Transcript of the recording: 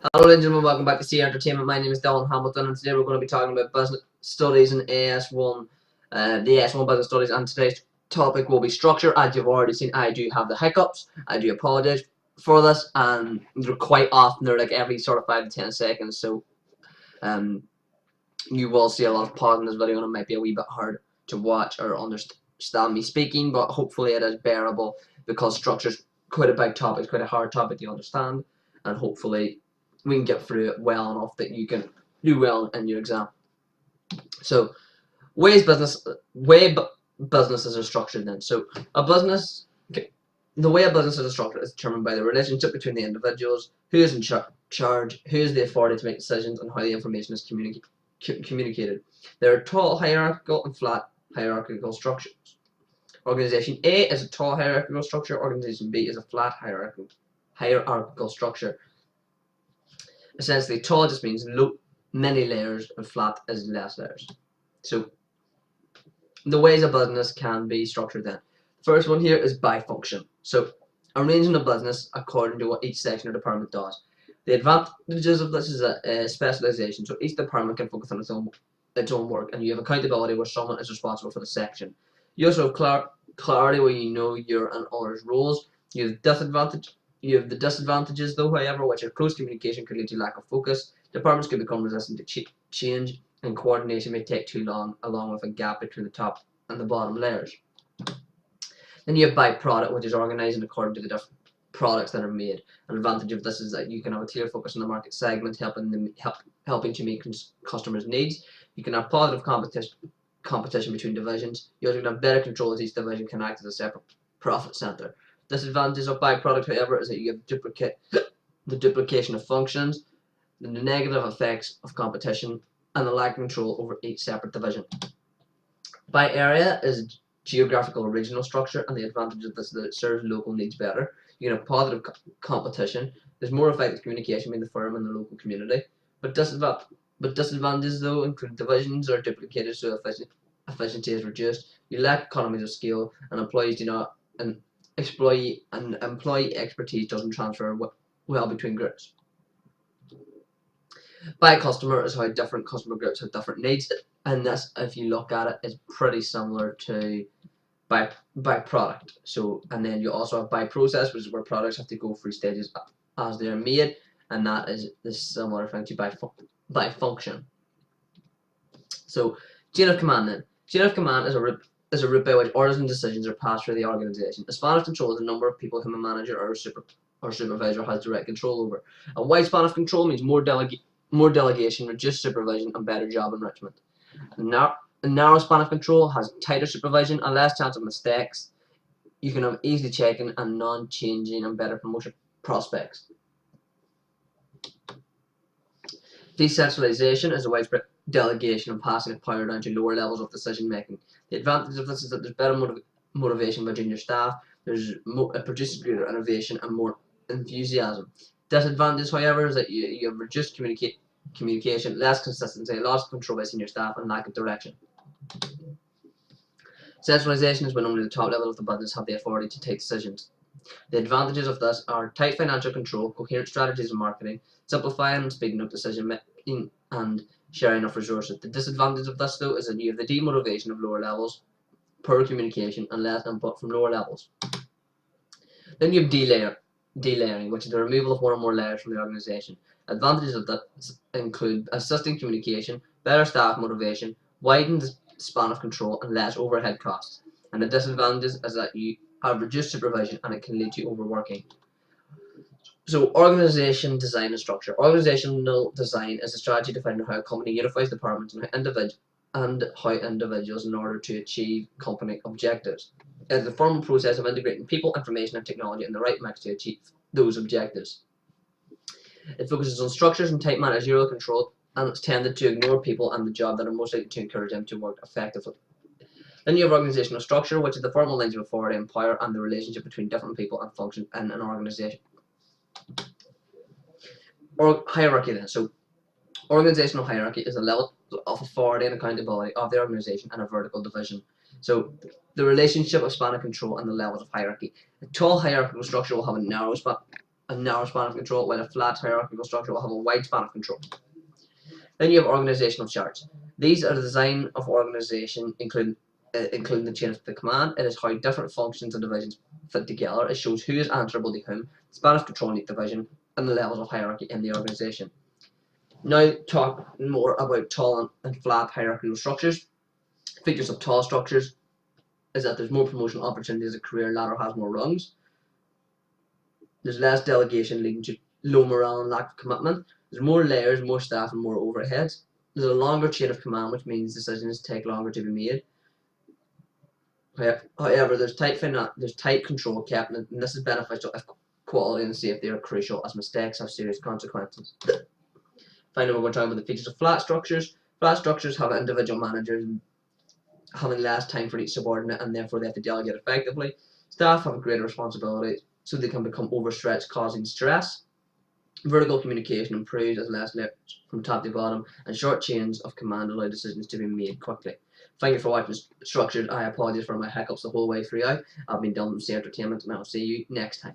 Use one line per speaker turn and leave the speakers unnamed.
Hello ladies and gentlemen, welcome back to C.A.R. Entertainment. My name is Dylan Hamilton and today we're going to be talking about business studies in AS1, the AS1 business studies, and today's topic will be structure. As you've already seen, I do have the hiccups. I do apologise for this, and they're quite often. They're like every sort of 5 to 10 seconds, so you will see a lot of pause in this video and it might be a wee bit hard to watch or understand me speaking, but hopefully it is bearable because structure is quite a big topic, it's quite a hard topic to understand, and hopefully we can get through it well enough that you can do well in your exam. So, businesses are structured then. So, the way a business is structured is determined by the relationship between the individuals, who is in charge, who is the authority to make decisions, and how the information is communicated. There are tall hierarchical and flat hierarchical structures. Organization A is a tall hierarchical structure. Organization B is a flat hierarchical structure. Essentially, tall just means many layers, and flat is less layers. So, the ways a business can be structured then. The first one here is by function. So, arranging a business according to what each section or department does. The advantages of this is a specialization. So, each department can focus on its own work, and you have accountability where someone is responsible for the section. You also have clarity where you know your and others' roles. You have the disadvantages though, however, which are close communication could lead to lack of focus, departments could become resistant to change, and coordination may take too long, along with a gap between the top and the bottom layers. Then you have by product, which is organising according to the different products that are made. An advantage of this is that you can have a clear focus on the market segment, helping to meet customers' needs. You can have positive competition between divisions. You also can have better control as each division can act as a separate profit centre. Disadvantages of byproduct, however, is that you have the duplication of functions, the negative effects of competition, and the lack of control over each separate division. By area is geographical regional structure, and the advantage of this is that it serves local needs better. You can have positive competition. There's more effective communication between the firm and the local community. But disadvantages though include divisions are duplicated, so efficiency is reduced. You lack economies of scale, and employees do not employee expertise doesn't transfer well between groups. By customer is how different customer groups have different needs, and this, if you look at it, is pretty similar to by product. So, and then you also have by process, which is where products have to go through stages as they are made, and that is the similar thing to by function. So, chain of command then. Chain of command is a route by which orders and decisions are passed through the organisation. A span of control is the number of people whom a manager or supervisor has direct control over. A wide span of control means more delegation, reduced supervision, and better job enrichment. A narrow span of control has tighter supervision and less chance of mistakes. You can have easy checking and non-changing and better promotion prospects. Decentralization is a widespread delegation and passing of power down to lower levels of decision making. The advantage of this is that there's better motivation by junior staff, it produces greater innovation and more enthusiasm. Disadvantage, however, is that you have reduced communication, less consistency, loss of control by senior staff, and lack of direction. Centralization is when only the top level of the business have the authority to take decisions. The advantages of this are tight financial control, coherent strategies in marketing, simplifying and speeding up decision making, and sharing of resources. The disadvantage of this, though, is that you have the demotivation of lower levels, poor communication, and less input from lower levels. Then you have delayering, which is the removal of one or more layers from the organisation. Advantages of that include assisting communication, better staff motivation, widened span of control, and less overhead costs. And the disadvantages is that you have reduced supervision and it can lead to overworking. So, organisation design and structure. Organizational design is a strategy defining how a company unifies departments and how individuals in order to achieve company objectives. It is the formal process of integrating people, information, and technology in the right mix to achieve those objectives. It focuses on structures and tight managerial control, and it's tended to ignore people and the job that are most likely to encourage them to work effectively. Then you have organizational structure, which is the formal lines of authority and power and the relationship between different people and functions in an organization. Or hierarchy then. So, organizational hierarchy is a level of authority and accountability of the organization and a vertical division. So, the relationship of span of control and the levels of hierarchy. A tall hierarchical structure will have a narrow a narrow span of control, while a flat hierarchical structure will have a wide span of control. Then you have organizational charts. These are the design of organization, including the chain of the command. It is how different functions and divisions fit together. It shows who is answerable to whom, span of control in each division, and the levels of hierarchy in the organization. Now talk more about tall and flat hierarchical structures. Features of tall structures is that there's more promotional opportunities, a career ladder has more rungs. There's less delegation, leading to low morale and lack of commitment. There's more layers, more staff, and more overheads. There's a longer chain of command, which means decisions take longer to be made. However, there's tight control kept, and this is beneficial if quality and safety are crucial, as mistakes have serious consequences. Finally, we're going to talk about the features of flat structures. Flat structures have individual managers having less time for each subordinate, and therefore they have to delegate effectively. Staff have a greater responsibility, so they can become overstretched, causing stress. Vertical communication improves as less layers from top to bottom, and short chains of command allow decisions to be made quickly. Thank you for watching Structured. I apologize for my hiccups the whole way throughout. I've been done with C Entertainment, and I'll see you next time.